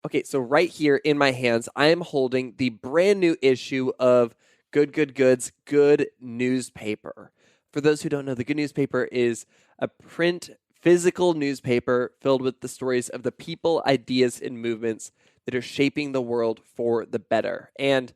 Okay, so right here in my hands, I am holding the brand new issue of Good's Good Newspaper. For those who don't know, the Good Newspaper is a print, physical newspaper filled with the stories of the people, ideas, and movements that are shaping the world for the better. And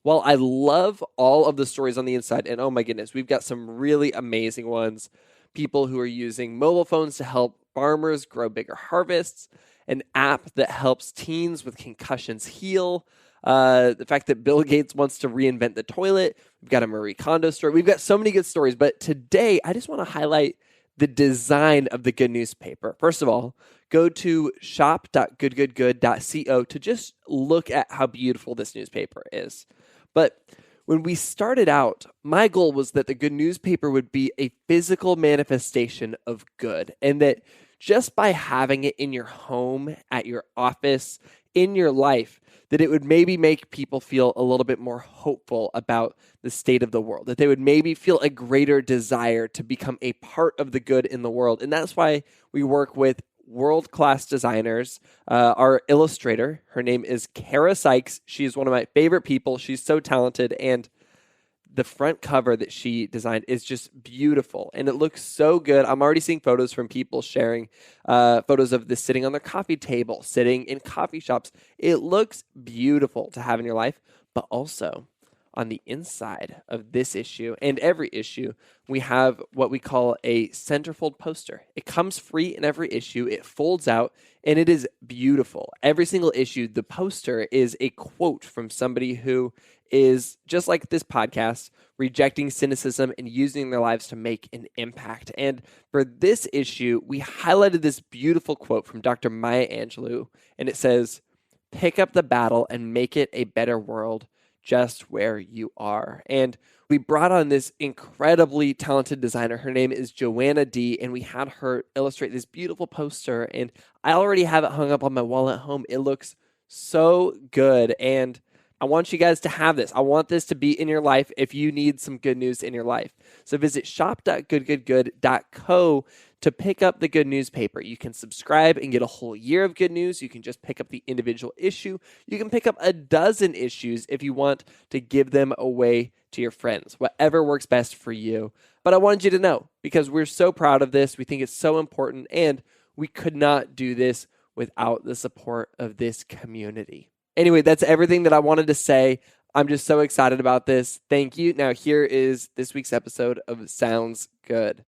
while I love all of the stories on the inside, and oh my goodness, we've got some really amazing ones. People who are using mobile phones to help farmers grow bigger harvests, an app that helps teens with concussions heal, the fact that Bill Gates wants to reinvent the toilet. We've got a Marie Kondo story. We've got so many good stories, but today I just want to highlight the design of the Good Newspaper. First of all, go to shop.goodgoodgood.co to just look at how beautiful this newspaper is. But when we started out, my goal was that the Good Newspaper would be a physical manifestation of good, and that just by having it in your home, at your office, in your life, that it would maybe make people feel a little bit more hopeful about the state of the world, that they would maybe feel a greater desire to become a part of the good in the world. And that's why we work with world-class designers. Our illustrator, her name is Kara Sykes. She is one of my favorite people. She's so talented, and the front cover that she designed is just beautiful, and it looks so good. I'm already seeing photos from people sharing photos of this sitting on their coffee table, sitting in coffee shops. It looks beautiful to have in your life, but also on the inside of this issue and every issue, we have what we call a centerfold poster. It comes free in every issue. It folds out, and it is beautiful. Every single issue, the poster is a quote from somebody who is, just like this podcast, rejecting cynicism and using their lives to make an impact. And for this issue, we highlighted this beautiful quote from Dr. Maya Angelou, and it says, "Pick up the battle and make it a better world just where you are." And we brought on this incredibly talented designer. Her name is Joanna D, and we had her illustrate this beautiful poster, and I already have it hung up on my wall at home. It looks so good, and I want you guys to have this. I want this to be in your life if you need some good news in your life. So visit shop.goodgoodgood.co to pick up the Good Newspaper. You can subscribe and get a whole year of good news. You can just pick up the individual issue. You can pick up a dozen issues if you want to give them away to your friends, whatever works best for you. But I wanted you to know, because we're so proud of this. We think it's so important, and we could not do this without the support of this community. Anyway, that's everything that I wanted to say. I'm just so excited about this. Thank you. Now, here is this week's episode of Sounds Good.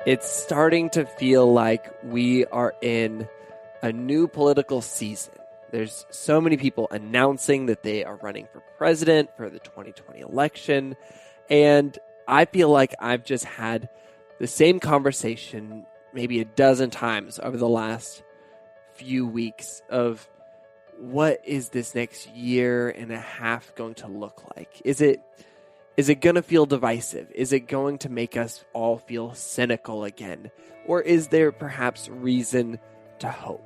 It's starting to feel like we are in a new political season. There's so many people announcing that they are running for president for the 2020 election. And I feel like I've just had the same conversation maybe a dozen times over the last few weeks of what is this next year and a half going to look like? Is it going to feel divisive? Is it going to make us all feel cynical again? Or is there perhaps reason to hope?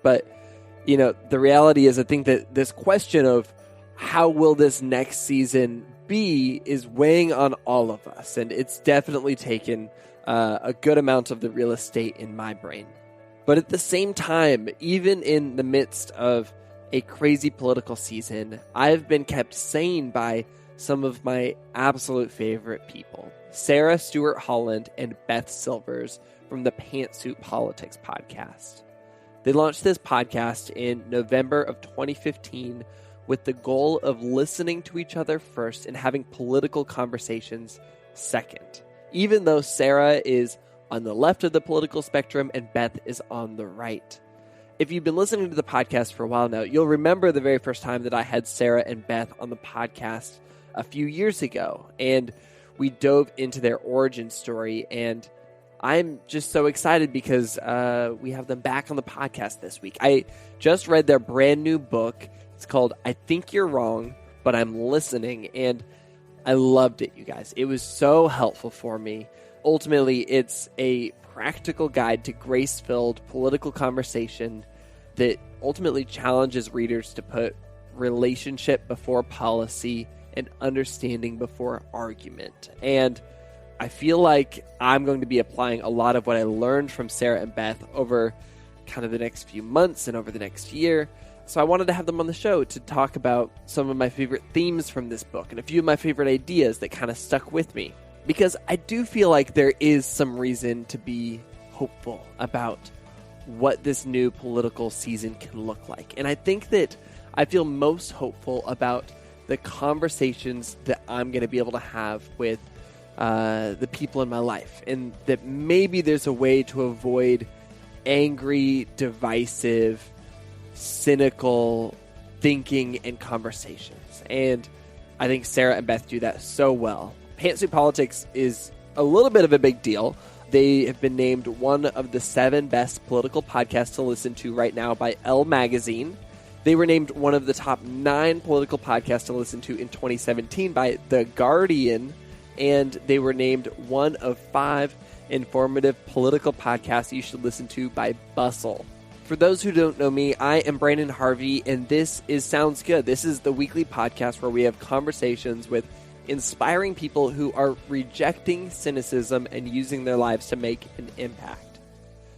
But, the reality is, I think that this question of how will this next season be is weighing on all of us. And it's definitely taken a good amount of the real estate in my brain. But at the same time, even in the midst of a crazy political season, I've been kept sane by some of my absolute favorite people, Sarah Stewart Holland and Beth Silvers from the Pantsuit Politics podcast. They launched this podcast in November of 2015 with the goal of listening to each other first and having political conversations second, even though Sarah is on the left of the political spectrum and Beth is on the right. If you've been listening to the podcast for a while now, you'll remember the very first time that I had Sarah and Beth on the podcast a few years ago, and we dove into their origin story, and I'm just so excited because we have them back on the podcast this week. I just read their brand new book. It's called I Think You're Wrong, But I'm Listening, and I loved it, you guys. It was so helpful for me. Ultimately, it's a practical guide to grace-filled political conversation that ultimately challenges readers to put relationship before policy and understanding before argument. And I feel like I'm going to be applying a lot of what I learned from Sarah and Beth over kind of the next few months and over the next year. So I wanted to have them on the show to talk about some of my favorite themes from this book and a few of my favorite ideas that kind of stuck with me. Because I do feel like there is some reason to be hopeful about what this new political season can look like. And I think that I feel most hopeful about the conversations that I'm going to be able to have with the people in my life. And that maybe there's a way to avoid angry, divisive, cynical thinking and conversations. And I think Sarah and Beth do that so well. Pantsuit Politics is a little bit of a big deal. They have been named one of the 7 best political podcasts to listen to right now by Elle Magazine. They were named one of the top 9 political podcasts to listen to in 2017 by The Guardian. And they were named one of 5 informative political podcasts you should listen to by Bustle. For those who don't know me, I am Brandon Harvey, and this is Sounds Good. This is the weekly podcast where we have conversations with inspiring people who are rejecting cynicism and using their lives to make an impact.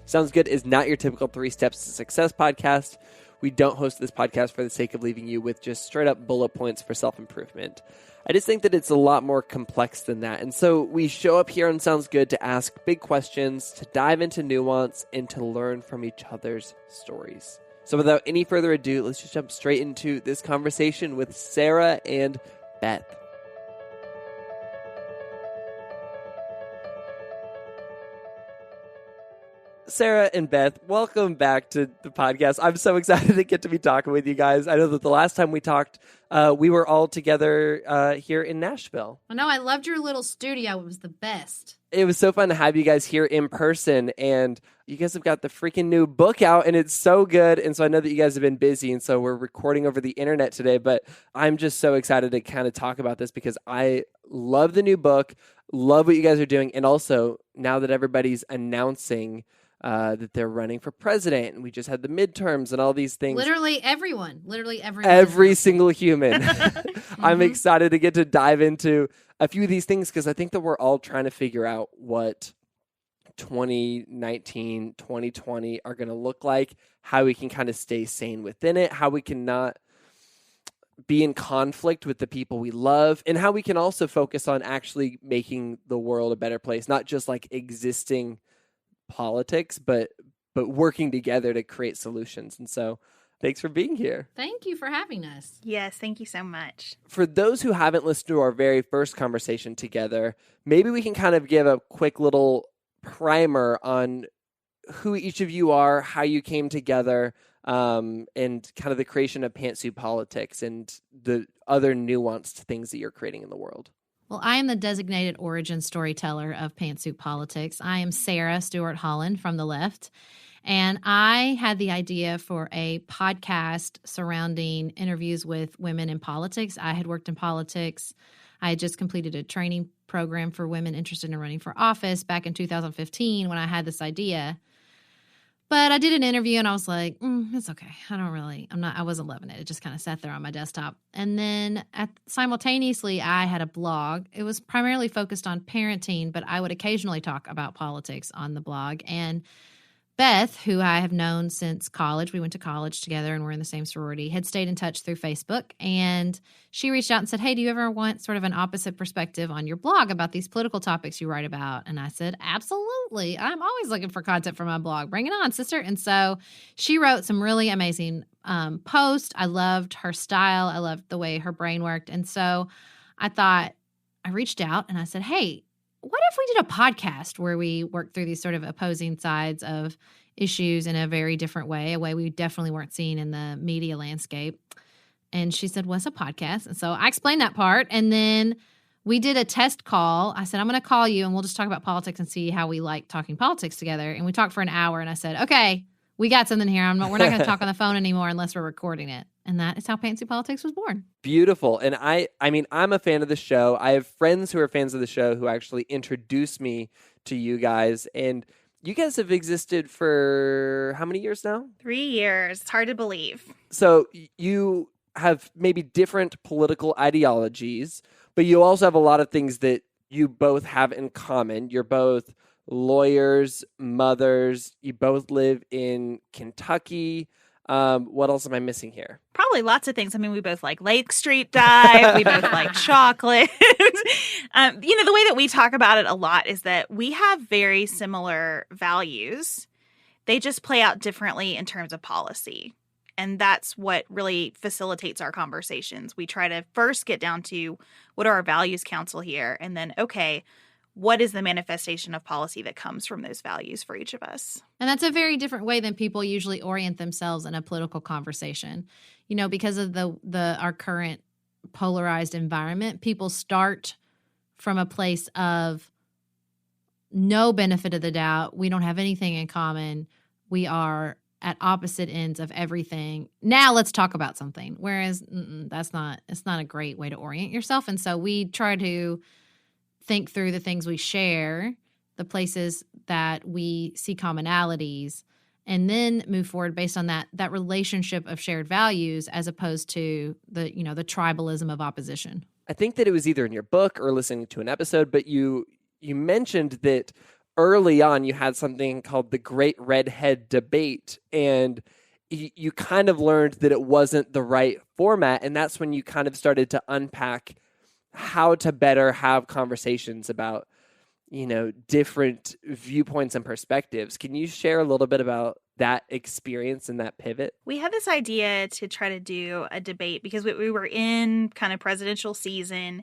Sounds Good is not your typical 3 Steps to Success podcast. We don't host this podcast for the sake of leaving you with just straight up bullet points for self-improvement. I just think that it's a lot more complex than that. And so we show up here on Sounds Good to ask big questions, to dive into nuance, and to learn from each other's stories. So without any further ado, let's just jump straight into this conversation with Sarah and Beth. Sarah and Beth, welcome back to the podcast. I'm so excited to get to be talking with you guys. I know that the last time we talked, we were all together here in Nashville. I know. I loved your little studio. It was the best. It was so fun to have you guys here in person, and you guys have got the freaking new book out, and it's so good. And so I know that you guys have been busy, and so we're recording over the internet today, but I'm just so excited to kind of talk about this because I love the new book, love what you guys are doing, and also now that everybody's announcing that they're running for president, and we just had the midterms and all these things. Literally everyone. Every single human. I'm excited to get to dive into a few of these things because I think that we're all trying to figure out what 2019, 2020 are going to look like, how we can kind of stay sane within it, how we can not be in conflict with the people we love, and how we can also focus on actually making the world a better place, not just like existing politics, but working together to create solutions. And so thanks for being here. Thank you for having us. Yes, thank you so much. For those who haven't listened to our very first conversation together, maybe we can kind of give a quick little primer on who each of you are, how you came together, and kind of the creation of Pantsuit Politics and the other nuanced things that you're creating in the world. Well, I am the designated origin storyteller of Pantsuit Politics. I am Sarah Stewart Holland from the left, and I had the idea for a podcast surrounding interviews with women in politics. I had worked in politics. I had just completed a training program for women interested in running for office back in 2015 when I had this idea. But I did an interview and I was like, it's okay. I wasn't loving it. It just kind of sat there on my desktop. And then simultaneously, I had a blog. It was primarily focused on parenting, but I would occasionally talk about politics on the blog. And Beth, who I have known since college, we went to college together and we're in the same sorority, had stayed in touch through Facebook. And she reached out and said, hey, do you ever want sort of an opposite perspective on your blog about these political topics you write about? And I said, absolutely. I'm always looking for content for my blog. Bring it on, sister. And so she wrote some really amazing posts. I loved her style. I loved the way her brain worked. And so I reached out and I said, hey, what if we did a podcast where we work through these sort of opposing sides of issues in a very different way, a way we definitely weren't seeing in the media landscape? And she said, what's a podcast? And so I explained that part. And then we did a test call. I said, I'm going to call you and we'll just talk about politics and see how we like talking politics together. And we talked for an hour and I said, okay, we got something here. We're not going to talk on the phone anymore unless we're recording it. And that is how Pantsuit Politics was born. Beautiful. And I mean, I'm a fan of the show. I have friends who are fans of the show who actually introduced me to you guys. And you guys have existed for how many years now? 3 years. It's hard to believe. So you have maybe different political ideologies, but you also have a lot of things that you both have in common. You're both lawyers, mothers. You both live in Kentucky. What else am I missing here? Probably lots of things. I mean, we both like Lake Street Dive. We both like chocolate. The way that we talk about it a lot is that we have very similar values. They just play out differently in terms of policy. And that's what really facilitates our conversations. We try to first get down to what are our values council here, and then, okay, what is the manifestation of policy that comes from those values for each of us? And that's a very different way than people usually orient themselves in a political conversation. Because of our current polarized environment, people start from a place of no benefit of the doubt. We don't have anything in common. We are at opposite ends of everything. Now let's talk about something. Whereas it's not a great way to orient yourself. And so we try to think through the things we share, the places that we see commonalities, and then move forward based on that relationship of shared values, as opposed to the tribalism of opposition. I think that it was either in your book or listening to an episode, but you mentioned that early on you had something called the Great Redhead Debate, and you kind of learned that it wasn't the right format, and that's when you kind of started to unpack how to better have conversations about, different viewpoints and perspectives. Can you share a little bit about that experience and that pivot? We had this idea to try to do a debate because we were in kind of presidential season,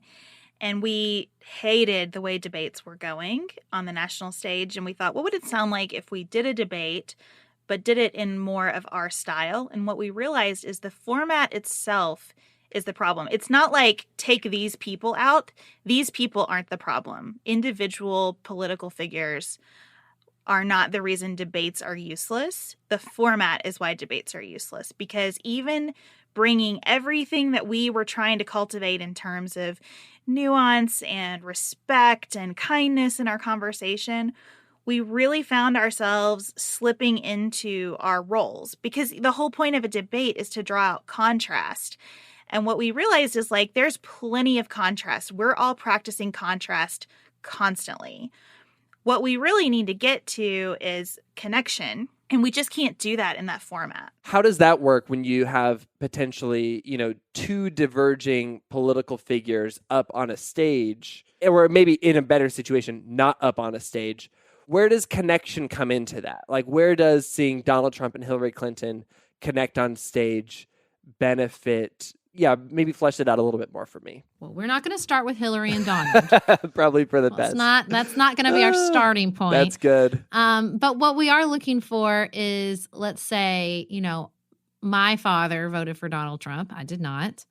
and we hated the way debates were going on the national stage. And we thought, what would it sound like if we did a debate, but did it in more of our style? And what we realized is the format itself is the problem. It's not like take these people out. These people aren't the problem. Individual political figures are not the reason debates are useless. The format is why debates are useless, because even bringing everything that we were trying to cultivate in terms of nuance and respect and kindness in our conversation, we really found ourselves slipping into our roles, because the whole point of a debate is to draw out contrast. And what we realized is there's plenty of contrast. We're all practicing contrast constantly. What we really need to get to is connection, and we just can't do that in that format. How does that work when you have potentially, two diverging political figures up on a stage, or maybe in a better situation, not up on a stage? Where does connection come into that? Where does seeing Donald Trump and Hillary Clinton connect on stage benefit? Yeah, maybe flesh it out a little bit more for me. Well, we're not going to start with Hillary and Donald. Probably for the best. That's not going to be our starting point. That's good. But what we are looking for is, let's say, my father voted for Donald Trump. I did not.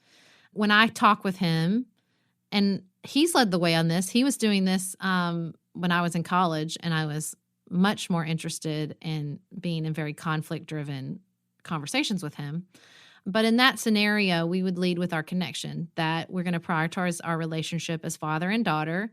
When I talk with him, and he's led the way on this, he was doing this when I was in college, and I was much more interested in being in very conflict-driven conversations with him. But in that scenario, we would lead with our connection, that we're going to prioritize our relationship as father and daughter.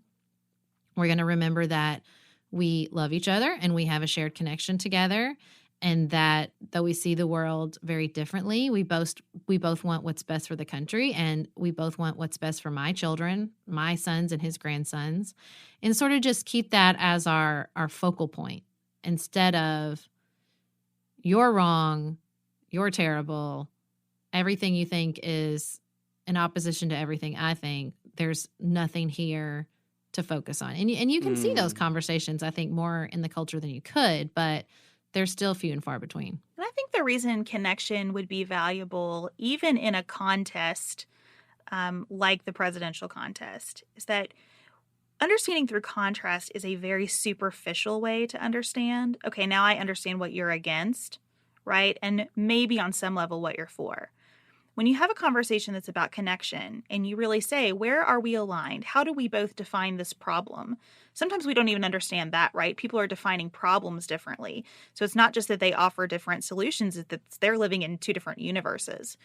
We're going to remember that we love each other and we have a shared connection together, and that though we see the world very differently, we both want what's best for the country, and we both want what's best for my children, my sons and his grandsons, and sort of just keep that as our focal point, instead of you're wrong, you're terrible, everything you think is in opposition to everything I think. There's nothing here to focus on. And you can see those conversations, I think, more in the culture than you could, but they're still few and far between. And I think the reason connection would be valuable, even in a contest like the presidential contest, is that understanding through contrast is a very superficial way to understand. Okay, now I understand what you're against, right? And maybe on some level what you're for. When you have a conversation that's about connection and you really say, where are we aligned? How do we both define this problem? Sometimes we don't even understand that, right? People are defining problems differently. So it's not just that they offer different solutions, it's that they're living in two different universes.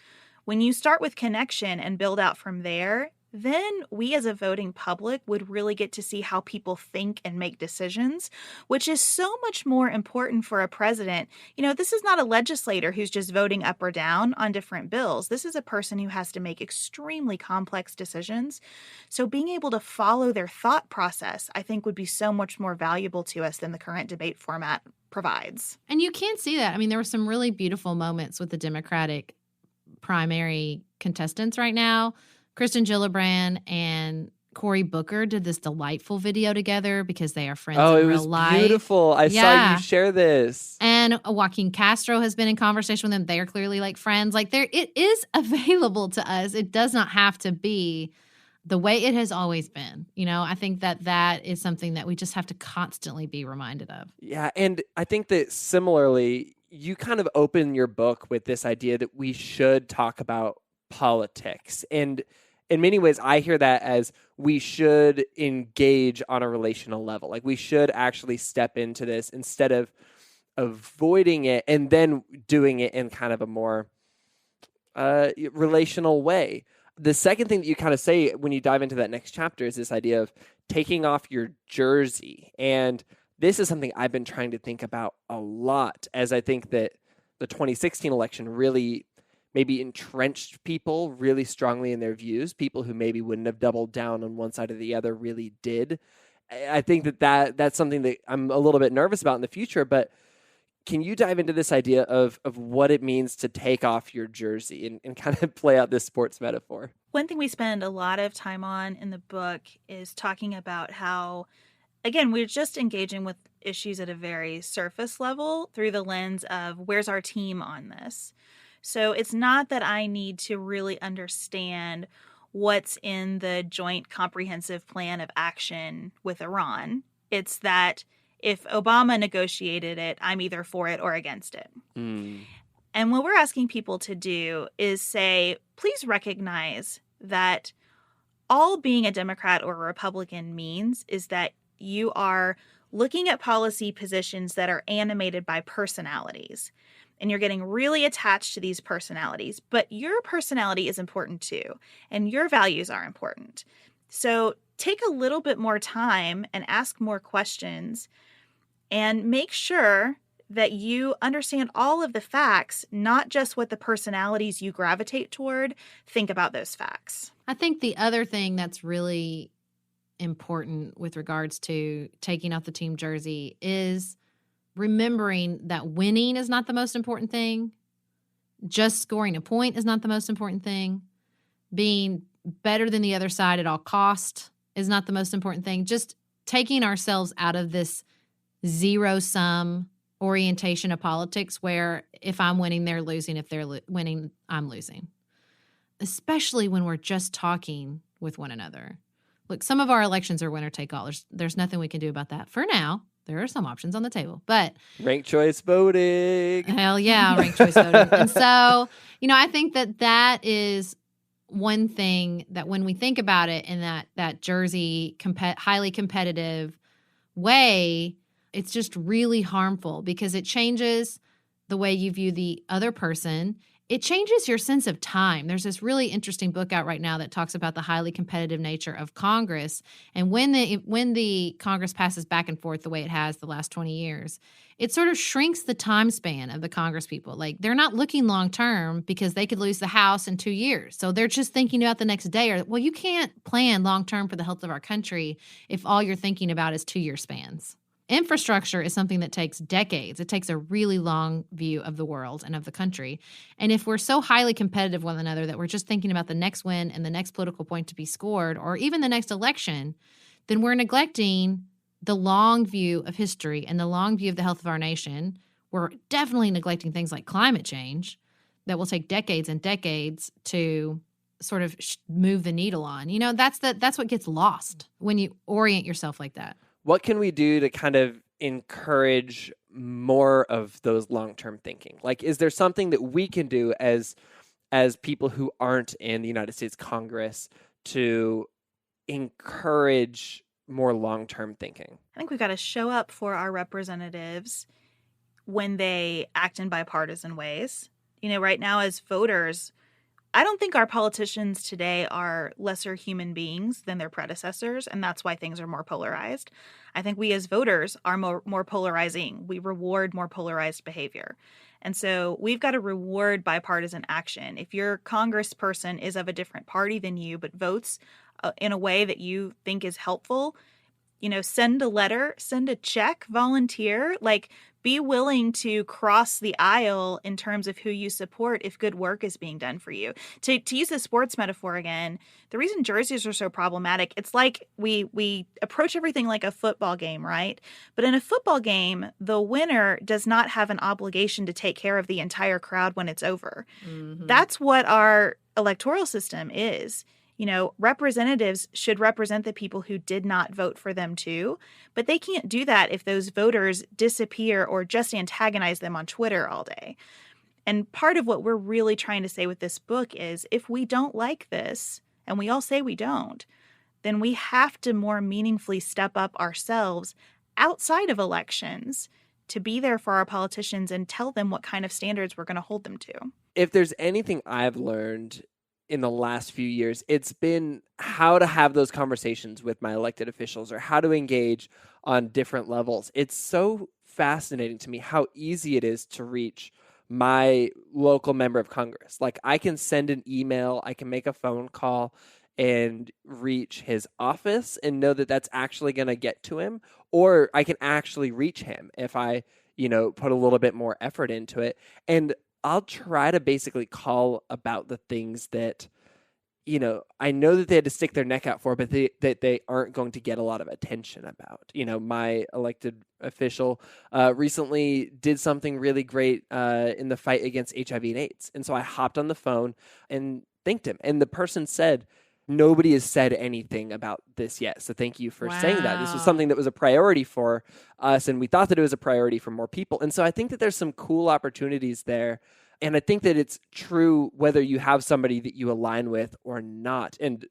When you start with connection and build out from there, then we as a voting public would really get to see how people think and make decisions, which is so much more important for a president. This is not a legislator who's just voting up or down on different bills. This is a person who has to make extremely complex decisions. So being able to follow their thought process, I think, would be so much more valuable to us than the current debate format provides. And you can see that. I mean, there were some really beautiful moments with the Democratic primary contestants right now. Kristen Gillibrand and Cory Booker did this delightful video together because they are friends in real life. Oh, it was beautiful. I saw you share this. And Joaquin Castro has been in conversation with them. They are clearly like friends. Like it is available to us. It does not have to be the way it has always been. I think that is something that we just have to constantly be reminded of. Yeah, and I think that similarly, you kind of open your book with this idea that we should talk about politics. And in many ways, I hear that as we should engage on a relational level. Like we should actually step into this instead of avoiding it and then doing it in kind of a more relational way. The second thing that you kind of say when you dive into that next chapter is this idea of taking off your jersey. And this is something I've been trying to think about a lot, as I think that the 2016 election really maybe entrenched people really strongly in their views. People who maybe wouldn't have doubled down on one side or the other really did. I think that's something that I'm a little bit nervous about in the future, but can you dive into this idea of what it means to take off your jersey and kind of play out this sports metaphor? One thing we spend a lot of time on in the book is talking about how, again, we're just engaging with issues at a very surface level through the lens of where's our team on this. So it's not that I need to really understand what's in the Joint Comprehensive Plan of Action with Iran. It's that if Obama negotiated it, I'm either for it or against it. And what we're asking people to do is say, please recognize that all being a Democrat or a Republican means is that you are looking at policy positions that are animated by personalities. And you're getting really attached to these personalities. But your personality is important too. And your values are important. So take a little bit more time and ask more questions. And make sure that you understand all of the facts, not just what the personalities you gravitate toward think about those facts. I think the other thing that's really important with regards to taking off the team jersey is remembering that winning is not the most important thing. Just scoring a point is not the most important thing. Being better than the other side at all cost is not the most important thing. Just taking ourselves out of this zero-sum orientation of politics where if I'm winning, they're losing. If they're winning, I'm losing. Especially when we're just talking with one another. Look, some of our elections are winner-take-all. There's nothing we can do about that. For now, there are some options on the table. But ranked choice voting. Hell yeah, ranked choice voting. And so, I think that is one thing that when we think about it in that jersey highly competitive way, it's just really harmful because it changes the way you view the other person. It changes your sense of time. There's this really interesting book out right now that talks about the highly competitive nature of Congress. And when the Congress passes back and forth the way it has the last 20 years, it sort of shrinks the time span of the Congress people. Like they're not looking long term because they could lose the House in 2 years. So they're just thinking about the next day. Or, well, you can't plan long term for the health of our country if all you're thinking about is 2-year spans. Infrastructure is something that takes decades. It takes a really long view of the world and of the country. And if we're so highly competitive with one another that we're just thinking about the next win and the next political point to be scored or even the next election, then we're neglecting the long view of history and the long view of the health of our nation. We're definitely neglecting things like climate change that will take decades and decades to sort of move the needle on. That's what gets lost when you orient yourself like that. What can we do to kind of encourage more of those long-term thinking? Like, is there something that we can do as people who aren't in the United States Congress to encourage more long-term thinking? I think we've got to show up for our representatives when they act in bipartisan ways. Right now as voters, I don't think our politicians today are lesser human beings than their predecessors, and that's why things are more polarized. I think we as voters are more polarizing. We reward more polarized behavior. And so we've got to reward bipartisan action. If your congressperson is of a different party than you but votes in a way that you think is helpful, send a letter, send a check, volunteer, like be willing to cross the aisle in terms of who you support if good work is being done for you. To use the sports metaphor again, the reason jerseys are so problematic, it's like we approach everything like a football game, right? But in a football game, the winner does not have an obligation to take care of the entire crowd when it's over. Mm-hmm. That's what our electoral system is. Representatives should represent the people who did not vote for them too, but they can't do that if those voters disappear or just antagonize them on Twitter all day. And part of what we're really trying to say with this book is if we don't like this, and we all say we don't, then we have to more meaningfully step up ourselves outside of elections to be there for our politicians and tell them what kind of standards we're going to hold them to. If there's anything I've learned in the last few years, it's been how to have those conversations with my elected officials or how to engage on different levels. It's so fascinating to me how easy it is to reach my local member of Congress. Like I can send an email, I can make a phone call and reach his office and know that that's actually going to get to him, or I can actually reach him if I, put a little bit more effort into it. And I'll try to basically call about the things that, I know that they had to stick their neck out for, but that they aren't going to get a lot of attention about. My elected official recently did something really great in the fight against HIV and AIDS. And so I hopped on the phone and thanked him. And the person said, nobody has said anything about this yet. So thank you for saying that. This was something that was a priority for us, and we thought that it was a priority for more people. And so I think that there's some cool opportunities there. And I think that it's true whether you have somebody that you align with or not. And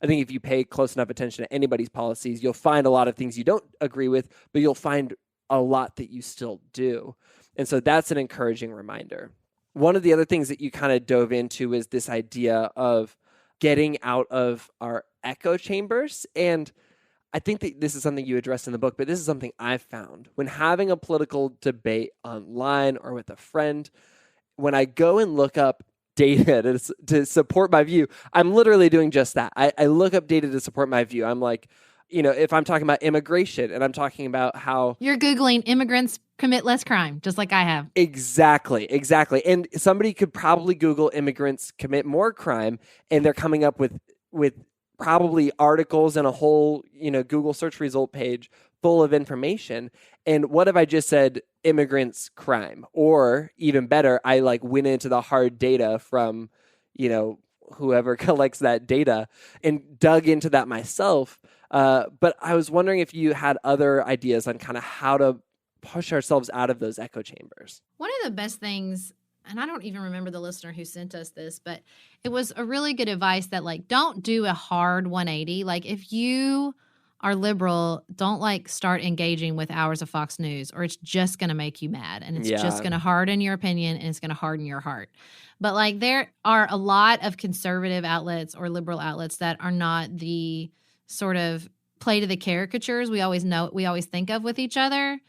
I think if you pay close enough attention to anybody's policies, you'll find a lot of things you don't agree with, but you'll find a lot that you still do. And so that's an encouraging reminder. One of the other things that you kind of dove into is this idea of getting out of our echo chambers. And I think that this is something you addressed in the book, but this is something I've found. When having a political debate online or with a friend, when I go and look up data to support my view, I'm literally doing just that. I look up data to support my view. I'm like, if I'm talking about immigration and I'm talking about how... You're Googling immigrants commit less crime, just like I have. Exactly. And somebody could probably Google immigrants commit more crime, and they're coming up with probably articles and a whole, Google search result page full of information. And what if I just said immigrants crime? Or even better, I went into the hard data from, whoever collects that data and dug into that myself. But I was wondering if you had other ideas on kind of how to push ourselves out of those echo chambers. One of the best things, and I don't even remember the listener who sent us this, but it was a really good advice that don't do a hard 180. If you are liberal, don't start engaging with hours of Fox News, or it's just going to make you mad, and it's just going to harden your opinion, and it's going to harden your heart. But there are a lot of conservative outlets or liberal outlets that are not the sort of play to the caricatures we always think of with each other.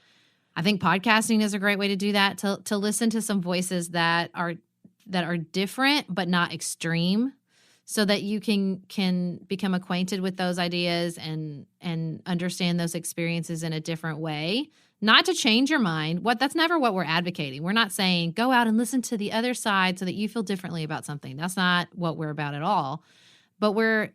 I think podcasting is a great way to do that, to listen to some voices that are different but not extreme, so that you can become acquainted with those ideas and understand those experiences in a different way. Not to change your mind. That's never what we're advocating. We're not saying go out and listen to the other side so that you feel differently about something. That's not what we're about at all. But we're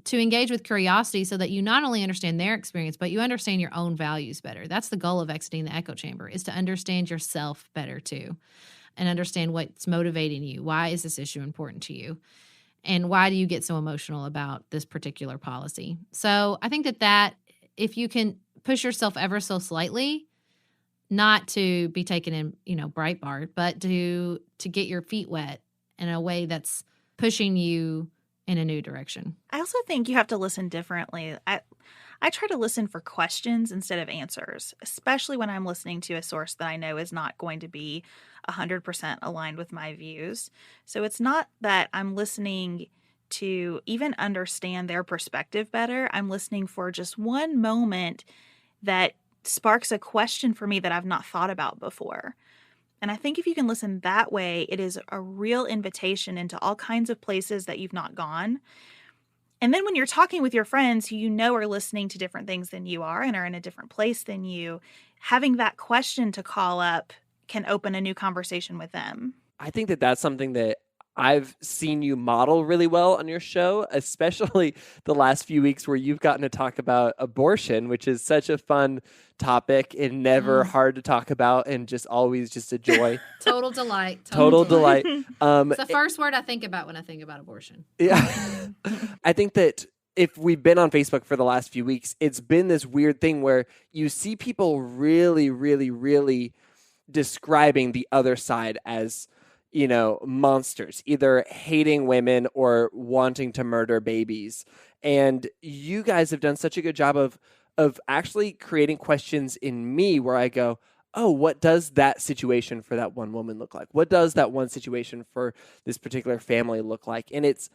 to engage with curiosity so that you not only understand their experience, but you understand your own values better. That's the goal of exiting the echo chamber, is to understand yourself better too, and understand what's motivating you. Why is this issue important to you? And why do you get so emotional about this particular policy? So I think that if you can push yourself ever so slightly, not to be taken in, Breitbart, but to get your feet wet in a way that's pushing you in a new direction. I also think you have to listen differently. I try to listen for questions instead of answers, especially when I'm listening to a source that I know is not going to be 100% aligned with my views. So it's not that I'm listening to even understand their perspective better. I'm listening for just one moment that sparks a question for me that I've not thought about before. And I think if you can listen that way, it is a real invitation into all kinds of places that you've not gone. And then when you're talking with your friends who you know are listening to different things than you are and are in a different place than you, having that question to call up can open a new conversation with them. I think that that's something that I've seen you model really well on your show, especially the last few weeks where you've gotten to talk about abortion, which is such a fun topic and never hard to talk about and just always just a joy. Total delight. Total delight. It's the first word I think about when I think about abortion. Yeah. I think that if we've been on Facebook for the last few weeks, it's been this weird thing where you see people really, really, really describing the other side as, you know, monsters, either hating women or wanting to murder babies. And you guys have done such a good job of actually creating questions in me where I go, oh, what does that situation for that one woman look like? What does that one situation for this particular family look like? And it's,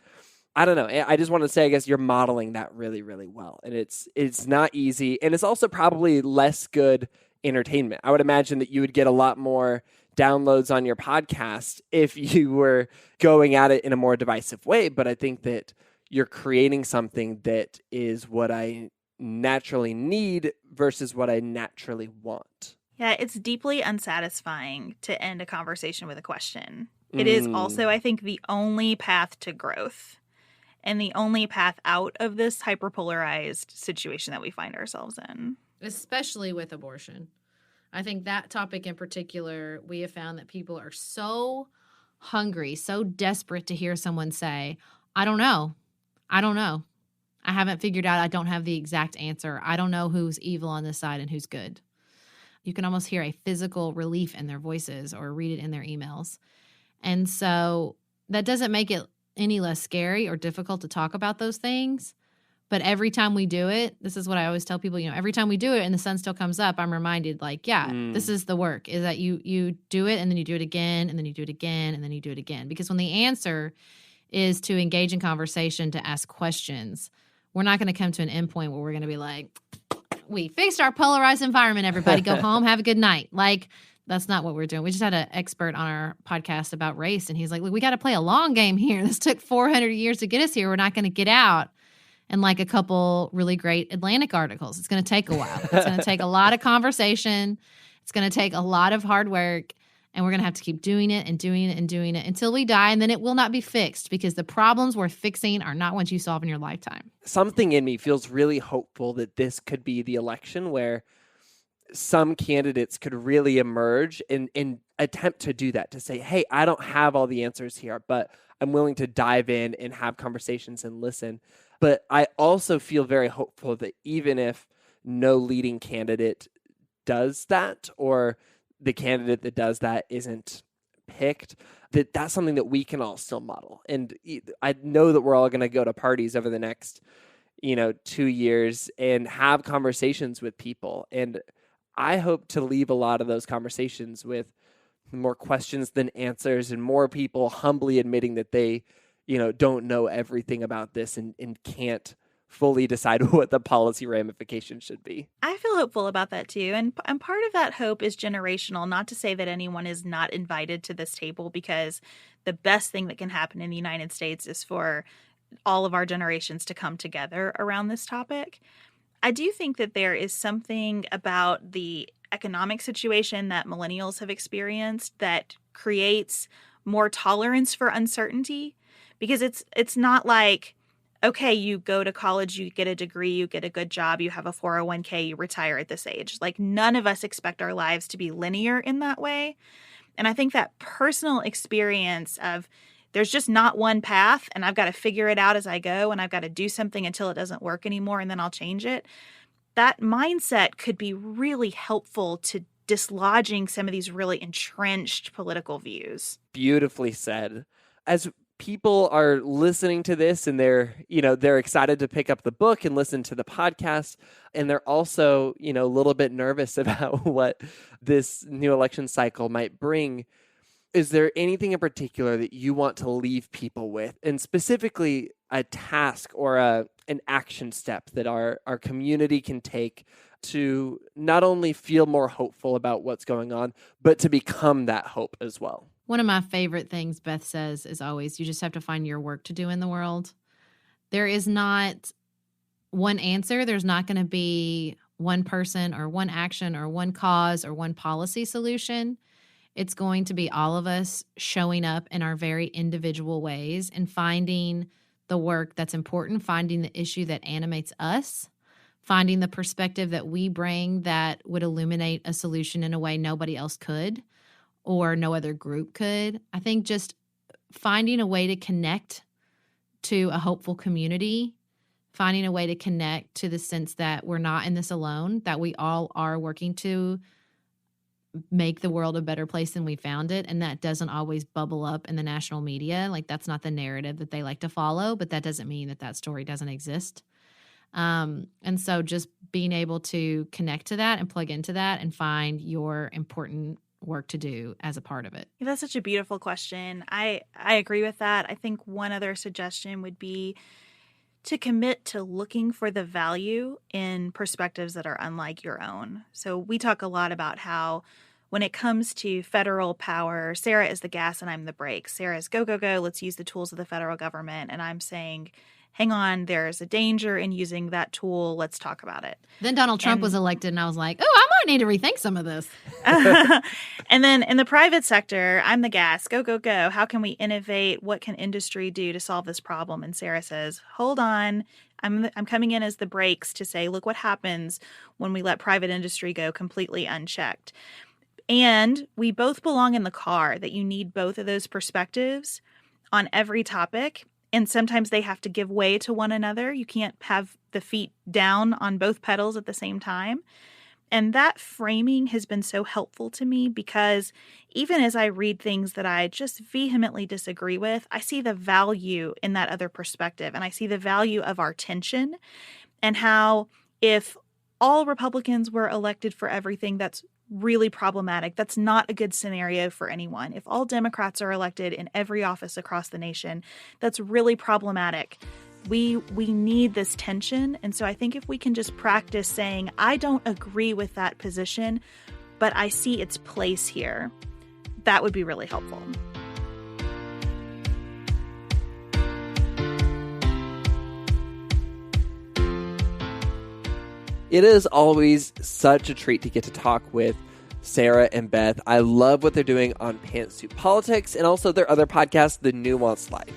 I don't know. I just want to say, I guess you're modeling that really, really well. And it's not easy. And it's also probably less good entertainment. I would imagine that you would get a lot more downloads on your podcast if you were going at it in a more divisive way. But I think that you're creating something that is what I naturally need versus what I naturally want. Yeah, it's deeply unsatisfying to end a conversation with a question. It is also, I think, the only path to growth and the only path out of this hyperpolarized situation that we find ourselves in. Especially with abortion. I think that topic in particular, we have found that people are so hungry, so desperate to hear someone say, I don't know. I don't know. I haven't figured out. I don't have the exact answer. I don't know who's evil on this side and who's good. You can almost hear a physical relief in their voices or read it in their emails. And so that doesn't make it any less scary or difficult to talk about those things. But every time we do it, this is what I always tell people, you know, every time we do it and the sun still comes up, I'm reminded like, this is the work, is that you do it and then you do it again and then you do it again and then you do it again. Because when the answer is to engage in conversation, to ask questions, we're not going to come to an end point where we're going to be like, we fixed our polarized environment, everybody go home, have a good night. Like, that's not what we're doing. We just had an expert on our podcast about race, and he's like, look, we got to play a long game here. This took 400 years to get us here. We're not going to get out in like a couple really great Atlantic articles. It's going to take a while. It's going to take a lot of conversation. It's going to take a lot of hard work, and we're going to have to keep doing it and doing it and doing it until we die, and then it will not be fixed because the problems we're fixing are not ones you solve in your lifetime. Something in me feels really hopeful that this could be the election where some candidates could really emerge and attempt to do that, to say, hey, I don't have all the answers here, but I'm willing to dive in and have conversations and listen. But I also feel very hopeful that even if no leading candidate does that, or the candidate that does that isn't picked, that's something that we can all still model. And I know that we're all going to go to parties over the next, 2 years and have conversations with people. And I hope to leave a lot of those conversations with more questions than answers, and more people humbly admitting that they, don't know everything about this and can't fully decide what the policy ramifications should be. I feel hopeful about that too. And part of that hope is generational, not to say that anyone is not invited to this table, because the best thing that can happen in the United States is for all of our generations to come together around this topic. I do think that there is something about the economic situation that millennials have experienced that creates more tolerance for uncertainty, because it's not like, okay, you go to college, you get a degree, you get a good job, you have a 401k, you retire at this age. Like, none of us expect our lives to be linear in that way. And I think that personal experience of there's just not one path, and I've got to figure it out as I go, and I've got to do something until it doesn't work anymore, and then I'll change it. That mindset could be really helpful to dislodging some of these really entrenched political views. Beautifully said. As people are listening to this and they're excited to pick up the book and listen to the podcast. And they're also, a little bit nervous about what this new election cycle might bring. Is there anything in particular that you want to leave people with, and specifically a task or an action step that our community can take to not only feel more hopeful about what's going on, but to become that hope as well? One of my favorite things Beth says is always, you just have to find your work to do in the world. There is not one answer. There's not going to be one person or one action or one cause or one policy solution. It's going to be all of us showing up in our very individual ways and finding the work that's important, finding the issue that animates us, finding the perspective that we bring that would illuminate a solution in a way nobody else could or no other group could. I think just finding a way to connect to a hopeful community, finding a way to connect to the sense that we're not in this alone, that we all are working to make the world a better place than we found it. And that doesn't always bubble up in the national media. Like, that's not the narrative that they like to follow, but that doesn't mean that story doesn't exist. And so just being able to connect to that and plug into that and find your important work to do as a part of it. Yeah, that's such a beautiful question. I agree with that. I think one other suggestion would be to commit to looking for the value in perspectives that are unlike your own. So we talk a lot about how when it comes to federal power, Sarah is the gas and I'm the brakes. Sarah is go, go, go, let's use the tools of the federal government. And I'm saying, hang on, there's a danger in using that tool. Let's talk about it. Then Donald Trump was elected and I was like, oh, I might need to rethink some of this. And then in the private sector, I'm the gas, go, go, go. How can we innovate? What can industry do to solve this problem? And Sarah says, hold on. I'm coming in as the brakes to say, look what happens when we let private industry go completely unchecked. And we both belong in the car, that you need both of those perspectives on every topic. And sometimes they have to give way to one another. You can't have the feet down on both pedals at the same time. And that framing has been so helpful to me because even as I read things that I just vehemently disagree with, I see the value in that other perspective. And I see the value of our tension and how if all Republicans were elected for everything, that's really problematic. That's not a good scenario for anyone. If all Democrats are elected in every office across the nation, that's really problematic. We need this tension. And so I think if we can just practice saying, I don't agree with that position, but I see its place here, that would be really helpful. It is always such a treat to get to talk with Sarah and Beth. I love what they're doing on Pantsuit Politics and also their other podcast, The Nuanced Life.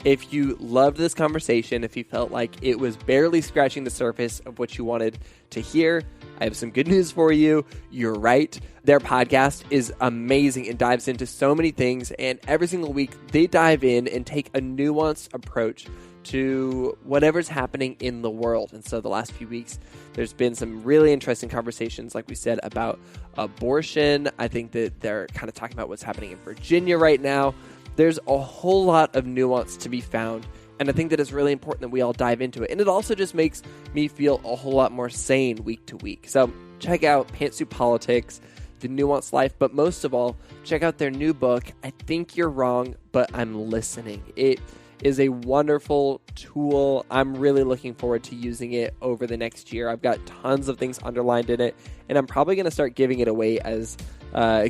If you loved this conversation, if you felt like it was barely scratching the surface of what you wanted to hear, I have some good news for you. You're right. Their podcast is amazing and dives into so many things. And every single week, they dive in and take a nuanced approach to whatever's happening in the world. And so the last few weeks, there's been some really interesting conversations, like we said, about abortion. I think that they're kind of talking about what's happening in Virginia right now. There's a whole lot of nuance to be found. And I think that it's really important that we all dive into it. And it also just makes me feel a whole lot more sane week to week. So check out Pantsuit Politics, The Nuanced Life. But most of all, check out their new book, I Think You're Wrong, But I'm Listening. It is a wonderful tool. I'm really looking forward to using it over the next year. I've got tons of things underlined in it, and I'm probably going to start giving it away as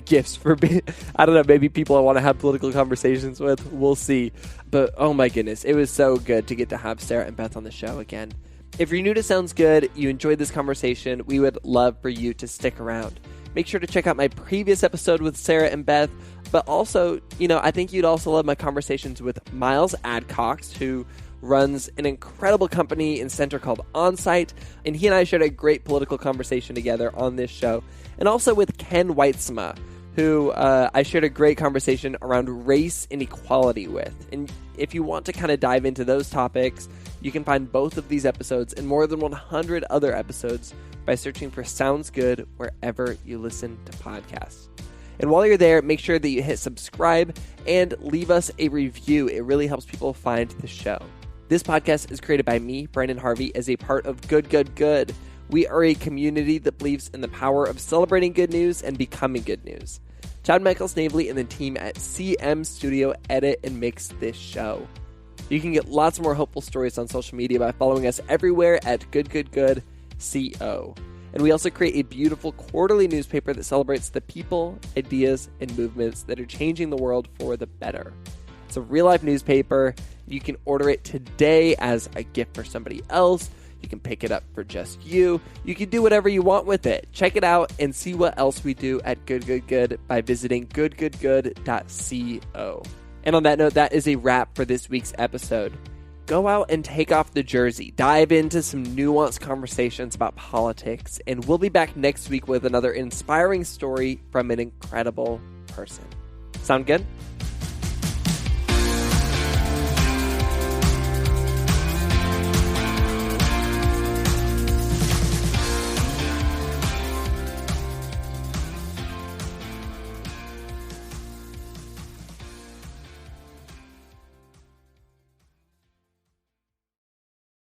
gifts for, I don't know, maybe people I want to have political conversations with. We'll see. But oh my goodness, it was so good to get to have Sarah and Beth on the show again. If you're new to Sounds Good, you enjoyed this conversation, we would love for you to stick around. Make sure to check out my previous episode with Sarah and Beth. But also, I think you'd also love my conversations with Miles Adcox, who runs an incredible company and center called Onsite. And he and I shared a great political conversation together on this show. And also with Ken Weitzma, who I shared a great conversation around race and equality with. And if you want to kind of dive into those topics, you can find both of these episodes and more than 100 other episodes by searching for Sounds Good wherever you listen to podcasts. And while you're there, make sure that you hit subscribe and leave us a review. It really helps people find the show. This podcast is created by me, Brandon Harvey, as a part of Good, Good, Good. We are a community that believes in the power of celebrating good news and becoming good news. Chad Michael Snavely and the team at CM Studio edit and mix this show. You can get lots more hopeful stories on social media by following us everywhere at GoodGoodGoodCO. And we also create a beautiful quarterly newspaper that celebrates the people, ideas, and movements that are changing the world for the better. It's a real-life newspaper. You can order it today as a gift for somebody else. You can pick it up for just you. You can do whatever you want with it. Check it out and see what else we do at Good Good Good by visiting goodgoodgood.co. And on that note, that is a wrap for this week's episode. Go out and take off the jersey. Dive into some nuanced conversations about politics. And we'll be back next week with another inspiring story from an incredible person. Sound good?